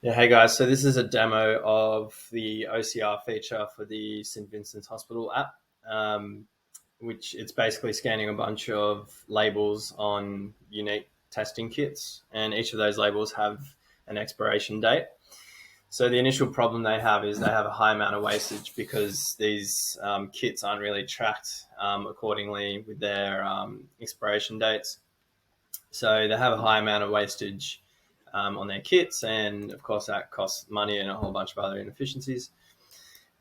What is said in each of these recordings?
Yeah, hey guys. So this is a demo of the OCR feature for the St. Vincent's Hospital app, which it's basically scanning a bunch of labels on unique testing kits, and each of those labels have an expiration date. So the initial problem they have is they have a high amount of wastage because these kits aren't really tracked accordingly with their expiration dates. So they have a high amount of wastage on their kits, and of course that costs money and a whole bunch of other inefficiencies.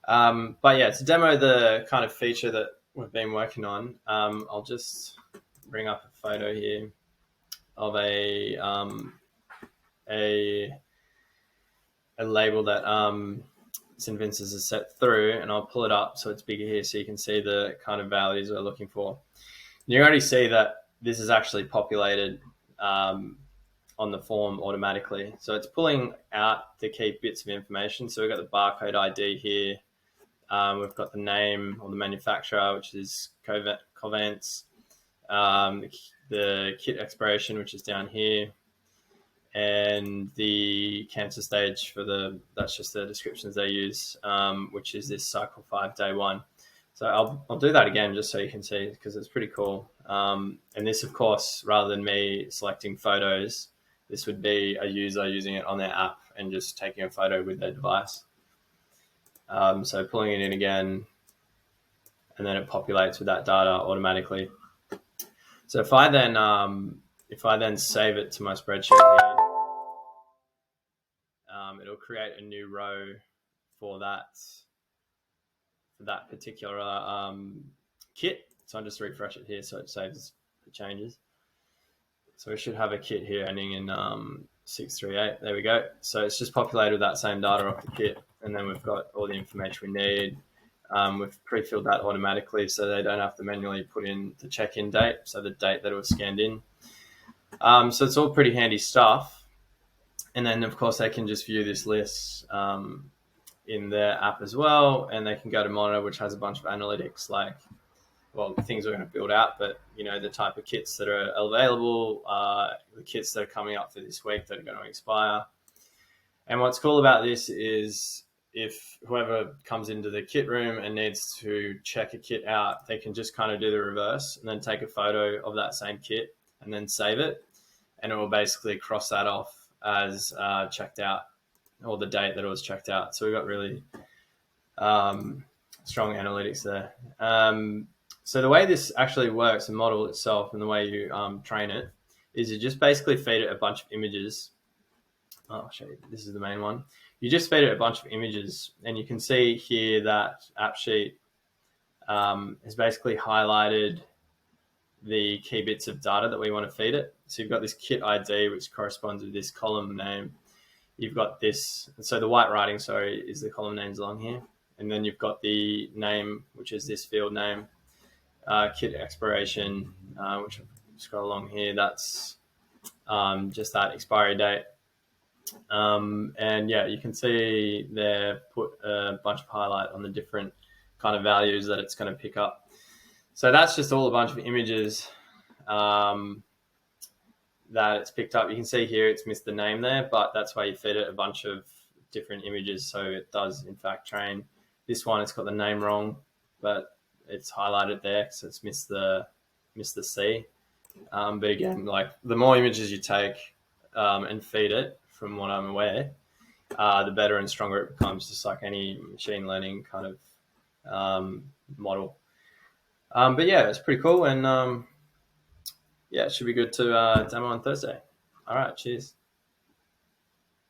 But yeah, to demo the kind of feature that we've been working on, I'll just bring up a photo here of a a label that St. Vincent's has set through, and I'll pull it up so it's bigger here so you can see the kind of values we're looking for. You already see that this is actually populated on the form automatically. So it's pulling out the key bits of information. So we've got the barcode ID here. We've got the name or the manufacturer, which is Covance. The kit expiration, which is down here. And the cancer stage that's just the descriptions they use, which is this cycle 5, day 1. So I'll do that again just so you can see because it's pretty cool. And this, of course, rather than me selecting photos, this would be a user using it on their app and just taking a photo with their device. So pulling it in again, and then it populates with that data automatically. So if I then save it to my spreadsheet here, it'll create a new row for that particular kit. So I'll just refresh it here so it saves the changes. So we should have a kit here ending in 638. There we go. So it's just populated with that same data off the kit, and then we've got all the information we need. We've pre-filled that automatically so they don't have to manually put in the check-in date, so the date that it was scanned in. So it's all pretty handy stuff. And then, of course, they can just view this list in their app as well, and they can go to Monitor, which has a bunch of analytics like, well, things we're going to build out, but, the type of kits that are available, the kits that are coming up for this week that are going to expire. And what's cool about this is if whoever comes into the kit room and needs to check a kit out, they can just kind of do the reverse and then take a photo of that same kit and then save it. And it will basically cross that off as checked out, or the date that it was checked out. So we've got really strong analytics there. So the way this actually works, the model itself, and the way you train it, is you just basically feed it a bunch of images. I'll show you. This is the main one. You just feed it a bunch of images, and you can see here that AppSheet has basically highlighted the key bits of data that we want to feed it. So you've got this kit ID, which corresponds with this column name. You've got this, so the white writing, is the column names along here. And then you've got the name, which is this field name, kit expiration, which I'll scroll along here. That's just that expiry date. And yeah, you can see they've put a bunch of highlight on the different kind of values that it's going to pick up. So that's just all a bunch of images that it's picked up. You can see here it's missed the name there, but that's why you feed it a bunch of different images, so it does in fact train. This one, it's got the name wrong, but it's highlighted there because it's missed the C. But again, like the more images you take and feed it, from what I'm aware, the better and stronger it becomes, just like any machine learning kind of model. But yeah, it's pretty cool, and yeah, it should be good to demo on Thursday. All right, cheers.